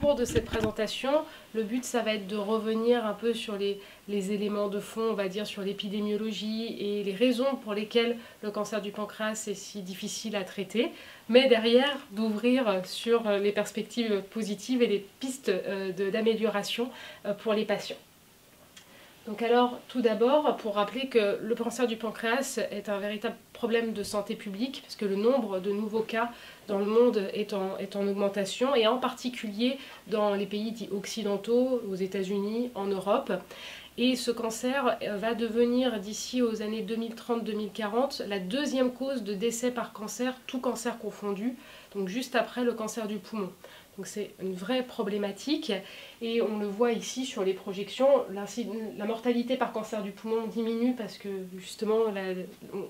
cours de cette présentation, le but, ça va être de revenir un peu sur les éléments de fond, on va dire, sur l'épidémiologie et les raisons pour lesquelles le cancer du pancréas est si difficile à traiter, mais derrière, d'ouvrir sur les perspectives positives et les pistes d'amélioration pour les patients. Donc alors, tout d'abord, pour rappeler que le cancer du pancréas est un véritable problème de santé publique, parce que le nombre de nouveaux cas dans le monde est en augmentation, et en particulier dans les pays dits occidentaux, aux États-Unis, en Europe. Et ce cancer va devenir, d'ici aux années 2030-2040, la deuxième cause de décès par cancer, tout cancer confondu, donc juste après le cancer du poumon. Donc c'est une vraie problématique et on le voit ici sur les projections, la mortalité par cancer du poumon diminue parce que justement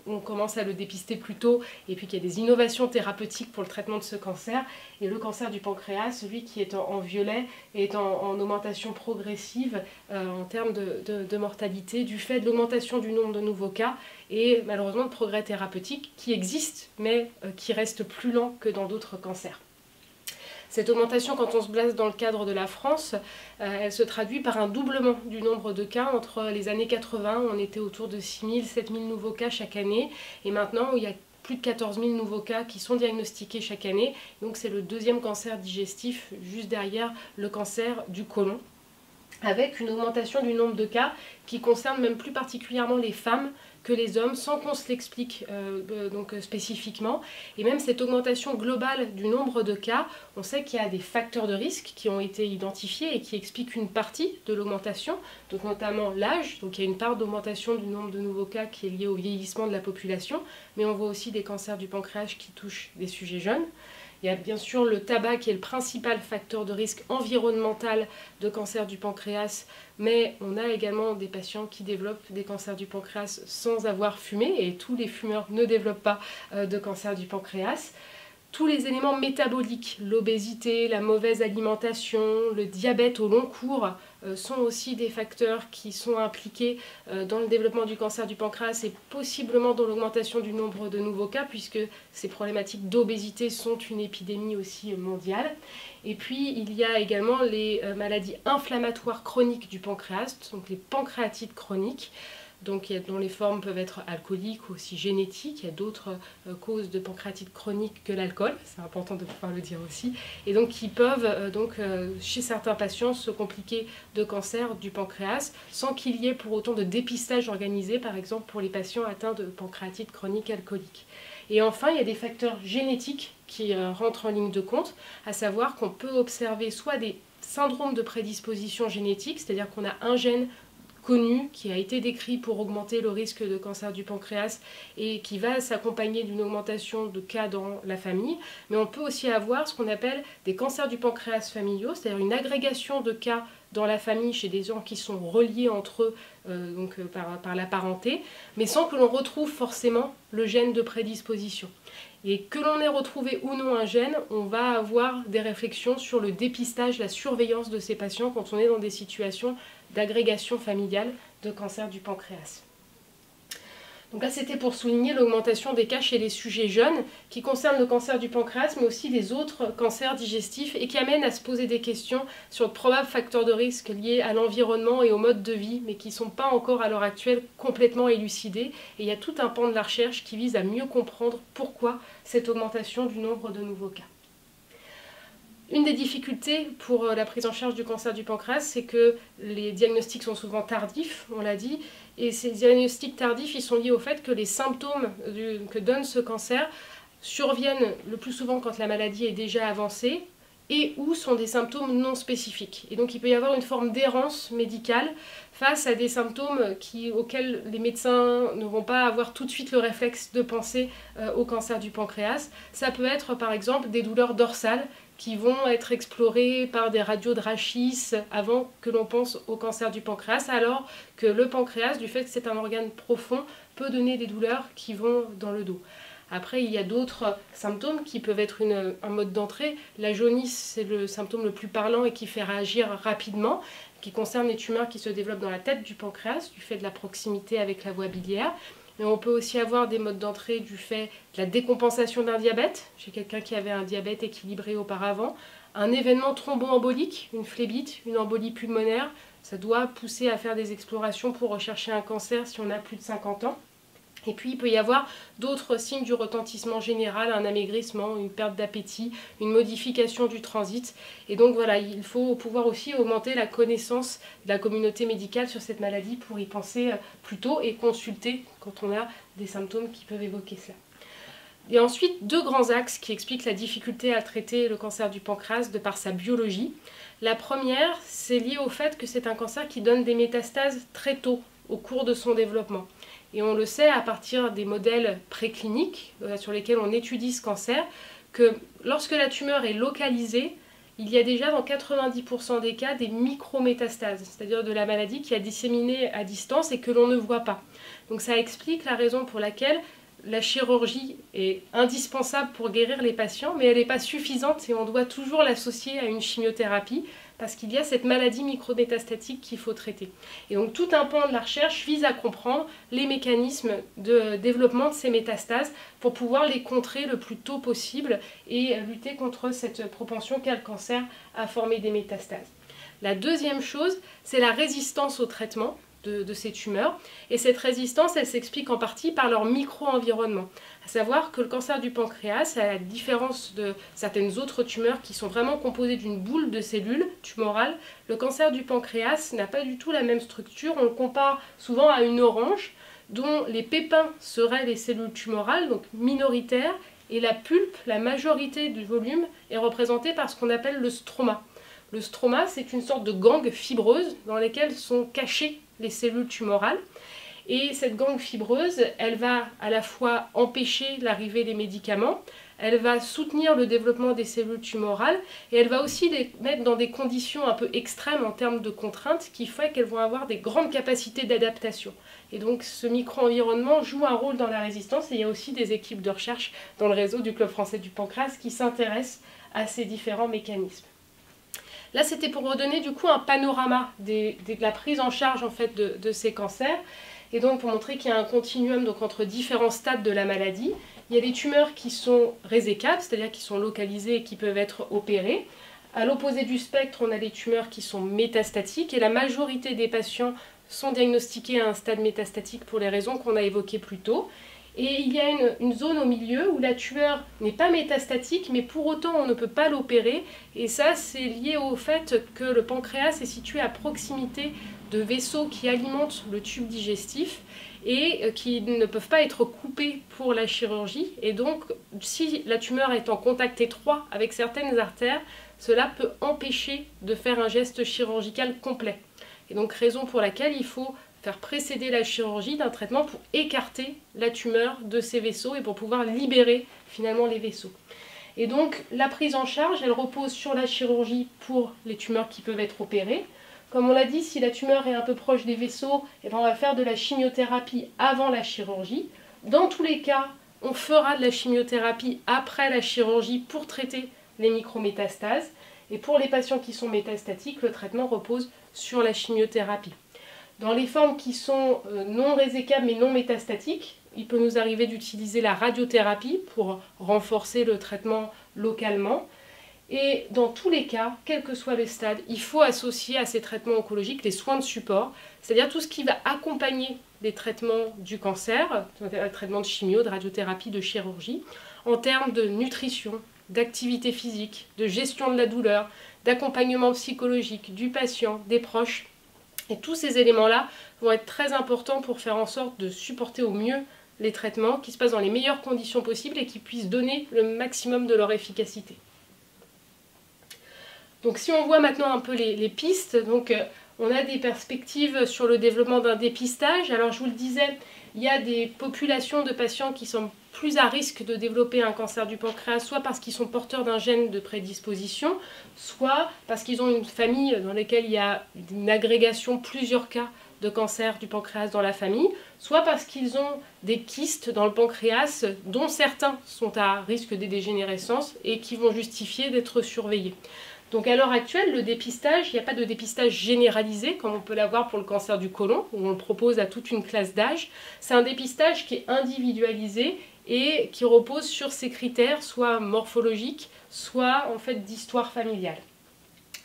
on commence à le dépister plus tôt et puis qu'il y a des innovations thérapeutiques pour le traitement de ce cancer. Et le cancer du pancréas, celui qui est en violet, est en augmentation progressive en termes de mortalité du fait de l'augmentation du nombre de nouveaux cas et malheureusement de progrès thérapeutiques qui existent mais qui restent plus lents que dans d'autres cancers. Cette augmentation, quand on se place dans le cadre de la France, elle se traduit par un doublement du nombre de cas. Entre les années 80, on était autour de 6 000, 7 000 nouveaux cas chaque année. Et maintenant, il y a plus de 14 000 nouveaux cas qui sont diagnostiqués chaque année. Donc c'est le deuxième cancer digestif, juste derrière le cancer du côlon, avec une augmentation du nombre de cas qui concerne même plus particulièrement les femmes que les hommes, sans qu'on se l'explique spécifiquement. Et même cette augmentation globale du nombre de cas, on sait qu'il y a des facteurs de risque qui ont été identifiés et qui expliquent une partie de l'augmentation, donc notamment l'âge. Donc il y a une part d'augmentation du nombre de nouveaux cas qui est liée au vieillissement de la population, mais on voit aussi des cancers du pancréas qui touchent des sujets jeunes. Il y a bien sûr le tabac qui est le principal facteur de risque environnemental de cancer du pancréas, mais on a également des patients qui développent des cancers du pancréas sans avoir fumé, et tous les fumeurs ne développent pas de cancer du pancréas. Tous les éléments métaboliques, l'obésité, la mauvaise alimentation, le diabète au long cours sont aussi des facteurs qui sont impliqués dans le développement du cancer du pancréas et possiblement dans l'augmentation du nombre de nouveaux cas puisque ces problématiques d'obésité sont une épidémie aussi mondiale. Et puis il y a également les maladies inflammatoires chroniques du pancréas, donc les pancréatites chroniques, dont les formes peuvent être alcooliques ou aussi génétiques. Il y a d'autres causes de pancréatite chronique que l'alcool, c'est important de pouvoir le dire aussi, et donc qui peuvent chez certains patients se compliquer de cancer du pancréas sans qu'il y ait pour autant de dépistage organisé, par exemple pour les patients atteints de pancréatite chronique alcoolique. Et enfin, il y a des facteurs génétiques qui rentrent en ligne de compte, à savoir qu'on peut observer soit des syndromes de prédisposition génétique, c'est-à-dire qu'on a un gène connu, qui a été décrit pour augmenter le risque de cancer du pancréas et qui va s'accompagner d'une augmentation de cas dans la famille. Mais on peut aussi avoir ce qu'on appelle des cancers du pancréas familiaux, c'est-à-dire une agrégation de cas dans la famille chez des gens qui sont reliés entre eux par la parenté, mais sans que l'on retrouve forcément le gène de prédisposition. Et que l'on ait retrouvé ou non un gène, on va avoir des réflexions sur le dépistage, la surveillance de ces patients quand on est dans des situations d'agrégation familiale de cancer du pancréas. Donc là, c'était pour souligner l'augmentation des cas chez les sujets jeunes qui concernent le cancer du pancréas, mais aussi les autres cancers digestifs et qui amènent à se poser des questions sur de probables facteurs de risque liés à l'environnement et au mode de vie, mais qui ne sont pas encore à l'heure actuelle complètement élucidés. Et il y a tout un pan de la recherche qui vise à mieux comprendre pourquoi cette augmentation du nombre de nouveaux cas. Une des difficultés pour la prise en charge du cancer du pancréas, c'est que les diagnostics sont souvent tardifs, on l'a dit, et ces diagnostics tardifs, ils sont liés au fait que les symptômes que donne ce cancer surviennent le plus souvent quand la maladie est déjà avancée et ou sont des symptômes non spécifiques. Et donc il peut y avoir une forme d'errance médicale face à des symptômes auxquels les médecins ne vont pas avoir tout de suite le réflexe de penser au cancer du pancréas. Ça peut être par exemple des douleurs dorsales qui vont être explorées par des radios de rachis avant que l'on pense au cancer du pancréas, alors que le pancréas, du fait que c'est un organe profond, peut donner des douleurs qui vont dans le dos. Après, il y a d'autres symptômes qui peuvent être un mode d'entrée. La jaunisse, c'est le symptôme le plus parlant et qui fait réagir rapidement, qui concerne les tumeurs qui se développent dans la tête du pancréas, du fait de la proximité avec la voie biliaire. mais on peut aussi avoir des modes d'entrée du fait de la décompensation d'un diabète, chez quelqu'un qui avait un diabète équilibré auparavant, un événement thromboembolique, une phlébite, une embolie pulmonaire, ça doit pousser à faire des explorations pour rechercher un cancer si on a plus de 50 ans. Et puis il peut y avoir d'autres signes du retentissement général, un amaigrissement, une perte d'appétit, une modification du transit. Et donc voilà, il faut pouvoir aussi augmenter la connaissance de la communauté médicale sur cette maladie pour y penser plus tôt et consulter quand on a des symptômes qui peuvent évoquer cela. Et ensuite, deux grands axes qui expliquent la difficulté à traiter le cancer du pancréas de par sa biologie. La première, c'est lié au fait que c'est un cancer qui donne des métastases très tôt au cours de son développement. Et on le sait à partir des modèles précliniques sur lesquels on étudie ce cancer, que lorsque la tumeur est localisée, il y a déjà dans 90% des cas des micrométastases, c'est-à-dire de la maladie qui a disséminé à distance et que l'on ne voit pas. Donc ça explique la raison pour laquelle la chirurgie est indispensable pour guérir les patients, mais elle n'est pas suffisante et on doit toujours l'associer à une chimiothérapie parce qu'il y a cette maladie micrométastatique qu'il faut traiter. Et donc tout un pan de la recherche vise à comprendre les mécanismes de développement de ces métastases pour pouvoir les contrer le plus tôt possible et lutter contre cette propension qu'a le cancer à former des métastases. La deuxième chose, c'est la résistance au traitement de ces tumeurs. Et cette résistance, elle s'explique en partie par leur micro-environnement. À savoir que le cancer du pancréas, à la différence de certaines autres tumeurs qui sont vraiment composées d'une boule de cellules tumorales, le cancer du pancréas n'a pas du tout la même structure. On le compare souvent à une orange dont les pépins seraient les cellules tumorales, donc minoritaires, et la pulpe, la majorité du volume, est représentée par ce qu'on appelle le stroma. Le stroma, c'est une sorte de gangue fibreuse dans laquelle sont cachées les cellules tumorales. Et cette gangue fibreuse, elle va à la fois empêcher l'arrivée des médicaments, elle va soutenir le développement des cellules tumorales et elle va aussi les mettre dans des conditions un peu extrêmes en termes de contraintes qui fait qu'elles vont avoir des grandes capacités d'adaptation. Et donc ce micro-environnement joue un rôle dans la résistance et il y a aussi des équipes de recherche dans le réseau du Club français du pancréas qui s'intéressent à ces différents mécanismes. Là, c'était pour redonner du coup un panorama de la prise en charge en fait, de ces cancers. Et donc pour montrer qu'il y a un continuum donc, entre différents stades de la maladie. Il y a des tumeurs qui sont résécables, c'est-à-dire qui sont localisées et qui peuvent être opérées. À l'opposé du spectre, on a les tumeurs qui sont métastatiques et la majorité des patients sont diagnostiqués à un stade métastatique pour les raisons qu'on a évoquées plus tôt. Et il y a une zone au milieu où la tumeur n'est pas métastatique, mais pour autant on ne peut pas l'opérer. Et ça, c'est lié au fait que le pancréas est situé à proximité de vaisseaux qui alimentent le tube digestif et qui ne peuvent pas être coupés pour la chirurgie. Et donc, si la tumeur est en contact étroit avec certaines artères, cela peut empêcher de faire un geste chirurgical complet. Et donc, raison pour laquelle il faut faire précéder la chirurgie d'un traitement pour écarter la tumeur de ces vaisseaux et pour pouvoir libérer finalement les vaisseaux. Et donc la prise en charge, elle repose sur la chirurgie pour les tumeurs qui peuvent être opérées. Comme on l'a dit, si la tumeur est un peu proche des vaisseaux, on va faire de la chimiothérapie avant la chirurgie. Dans tous les cas, on fera de la chimiothérapie après la chirurgie pour traiter les micrométastases. Et pour les patients qui sont métastatiques, le traitement repose sur la chimiothérapie. Dans les formes qui sont non résécables mais non métastatiques, il peut nous arriver d'utiliser la radiothérapie pour renforcer le traitement localement. Et dans tous les cas, quel que soit le stade, il faut associer à ces traitements oncologiques les soins de support, c'est-à-dire tout ce qui va accompagner les traitements du cancer, les traitements de chimio, de radiothérapie, de chirurgie, en termes de nutrition, d'activité physique, de gestion de la douleur, d'accompagnement psychologique du patient, des proches. Et tous ces éléments-là vont être très importants pour faire en sorte de supporter au mieux les traitements, qui se passent dans les meilleures conditions possibles et qui puissent donner le maximum de leur efficacité. Donc si on voit maintenant un peu les pistes, donc on a des perspectives sur le développement d'un dépistage. Alors je vous le disais, il y a des populations de patients qui sont plus à risque de développer un cancer du pancréas, soit parce qu'ils sont porteurs d'un gène de prédisposition, soit parce qu'ils ont une famille dans laquelle il y a une agrégation, plusieurs cas de cancer du pancréas dans la famille, soit parce qu'ils ont des kystes dans le pancréas dont certains sont à risque de dégénérescence et qui vont justifier d'être surveillés. Donc à l'heure actuelle, le dépistage, il n'y a pas de dépistage généralisé comme on peut l'avoir pour le cancer du côlon, où on le propose à toute une classe d'âge. C'est un dépistage qui est individualisé et qui repose sur ces critères, soit morphologiques, soit en fait d'histoire familiale.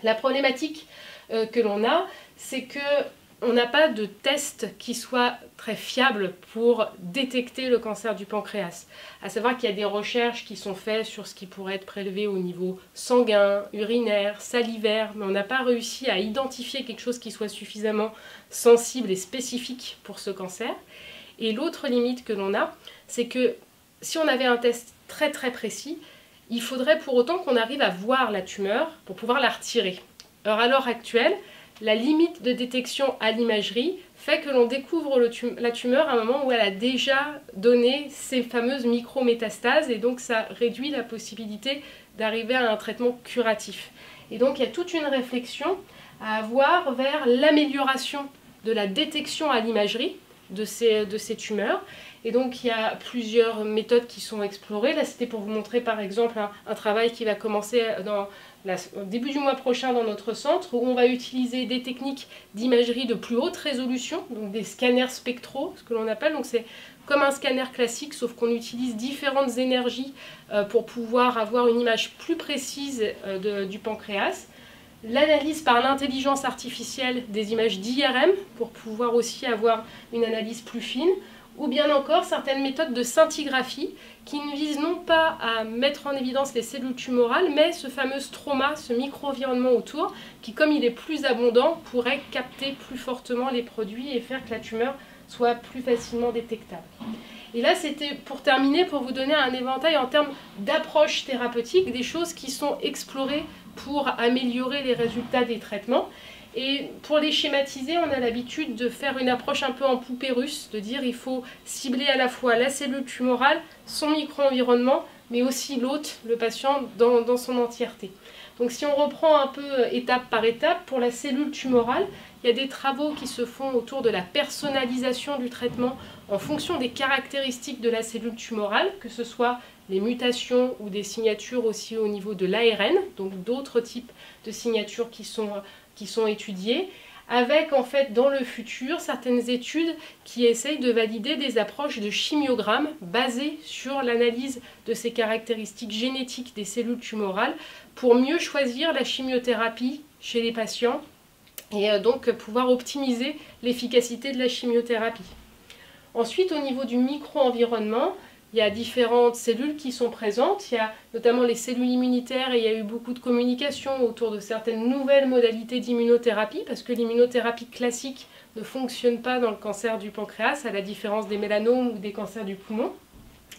La problématique que l'on a, c'est qu'on n'a pas de test qui soit très fiable pour détecter le cancer du pancréas. À savoir qu'il y a des recherches qui sont faites sur ce qui pourrait être prélevé au niveau sanguin, urinaire, salivaire, mais on n'a pas réussi à identifier quelque chose qui soit suffisamment sensible et spécifique pour ce cancer. Et l'autre limite que l'on a, c'est que si on avait un test très très précis, il faudrait pour autant qu'on arrive à voir la tumeur pour pouvoir la retirer. Alors à l'heure actuelle, la limite de détection à l'imagerie fait que l'on découvre la tumeur à un moment où elle a déjà donné ces fameuses micrométastases et donc ça réduit la possibilité d'arriver à un traitement curatif. Et donc il y a toute une réflexion à avoir vers l'amélioration de la détection à l'imagerie de ces tumeurs. Et donc il y a plusieurs méthodes qui sont explorées. Là c'était pour vous montrer par exemple un travail qui va commencer au début du mois prochain dans notre centre, où on va utiliser des techniques d'imagerie de plus haute résolution, donc des scanners spectraux, ce que l'on appelle. Donc c'est comme un scanner classique, sauf qu'on utilise différentes énergies pour pouvoir avoir une image plus précise du pancréas. L'analyse par l'intelligence artificielle des images d'IRM pour pouvoir aussi avoir une analyse plus fine, ou bien encore certaines méthodes de scintigraphie qui ne visent non pas à mettre en évidence les cellules tumorales, mais ce fameux stroma, ce micro-environnement autour, qui comme il est plus abondant, pourrait capter plus fortement les produits et faire que la tumeur soit plus facilement détectable. Et là, c'était pour terminer, pour vous donner un éventail en termes d'approche thérapeutique, des choses qui sont explorées pour améliorer les résultats des traitements. Et pour les schématiser, on a l'habitude de faire une approche un peu en poupée russe, de dire il faut cibler à la fois la cellule tumorale, son micro-environnement, mais aussi l'hôte, le patient, dans son entièreté. Donc si on reprend un peu étape par étape, pour la cellule tumorale, il y a des travaux qui se font autour de la personnalisation du traitement en fonction des caractéristiques de la cellule tumorale, que ce soit les mutations ou des signatures aussi au niveau de l'ARN, donc d'autres types de signatures qui sont étudiées, avec en fait dans le futur certaines études qui essayent de valider des approches de chimiogramme basées sur l'analyse de ces caractéristiques génétiques des cellules tumorales pour mieux choisir la chimiothérapie chez les patients et donc pouvoir optimiser l'efficacité de la chimiothérapie. Ensuite, au niveau du micro-environnement, il y a différentes cellules qui sont présentes, il y a notamment les cellules immunitaires et il y a eu beaucoup de communication autour de certaines nouvelles modalités d'immunothérapie parce que l'immunothérapie classique ne fonctionne pas dans le cancer du pancréas à la différence des mélanomes ou des cancers du poumon.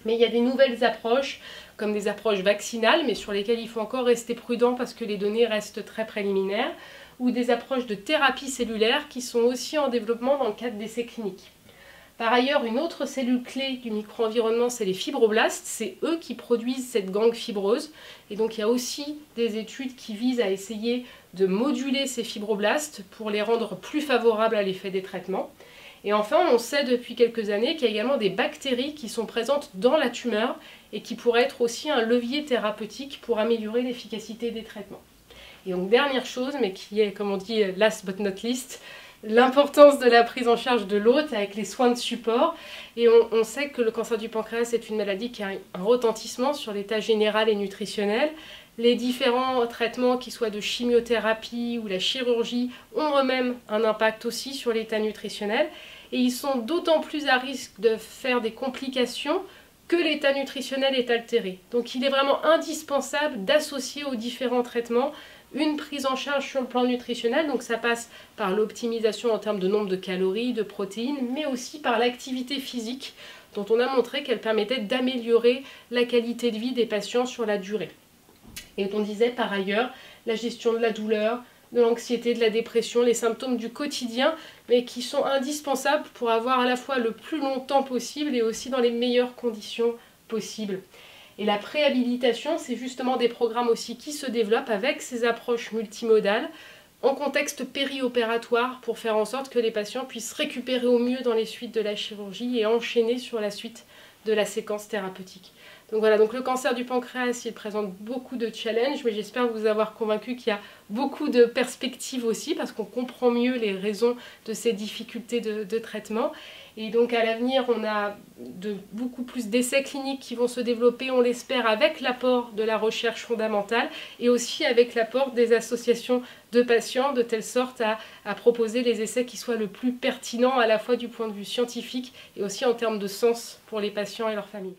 Mais il y a des nouvelles approches comme des approches vaccinales mais sur lesquelles il faut encore rester prudent parce que les données restent très préliminaires ou des approches de thérapie cellulaire qui sont aussi en développement dans le cadre d'essais cliniques. Par ailleurs, une autre cellule clé du micro-environnement, c'est les fibroblastes. C'est eux qui produisent cette gangue fibreuse. Et donc, il y a aussi des études qui visent à essayer de moduler ces fibroblastes pour les rendre plus favorables à l'effet des traitements. Et enfin, on sait depuis quelques années qu'il y a également des bactéries qui sont présentes dans la tumeur et qui pourraient être aussi un levier thérapeutique pour améliorer l'efficacité des traitements. Et donc, dernière chose, mais qui est, comme on dit, last but not least, l'importance de la prise en charge de l'hôte avec les soins de support. Et on sait que le cancer du pancréas est une maladie qui a un retentissement sur l'état général et nutritionnel. Les différents traitements, qu'ils soient de chimiothérapie ou la chirurgie, ont eux-mêmes un impact aussi sur l'état nutritionnel. Et ils sont d'autant plus à risque de faire des complications que l'état nutritionnel est altéré. Donc il est vraiment indispensable d'associer aux différents traitements une prise en charge sur le plan nutritionnel, donc ça passe par l'optimisation en termes de nombre de calories, de protéines, mais aussi par l'activité physique, dont on a montré qu'elle permettait d'améliorer la qualité de vie des patients sur la durée. Et on disait par ailleurs la gestion de la douleur, de l'anxiété, de la dépression, les symptômes du quotidien, mais qui sont indispensables pour avoir à la fois le plus longtemps possible et aussi dans les meilleures conditions possibles. Et la préhabilitation, c'est justement des programmes aussi qui se développent avec ces approches multimodales en contexte périopératoire pour faire en sorte que les patients puissent récupérer au mieux dans les suites de la chirurgie et enchaîner sur la suite de la séquence thérapeutique. Donc voilà, donc le cancer du pancréas, il présente beaucoup de challenges, mais j'espère vous avoir convaincu qu'il y a beaucoup de perspectives aussi, parce qu'on comprend mieux les raisons de ces difficultés de traitement. Et donc à l'avenir, on a beaucoup plus d'essais cliniques qui vont se développer, on l'espère, avec l'apport de la recherche fondamentale et aussi avec l'apport des associations de patients, de telle sorte à proposer les essais qui soient le plus pertinents à la fois du point de vue scientifique et aussi en termes de sens pour les patients et leurs familles.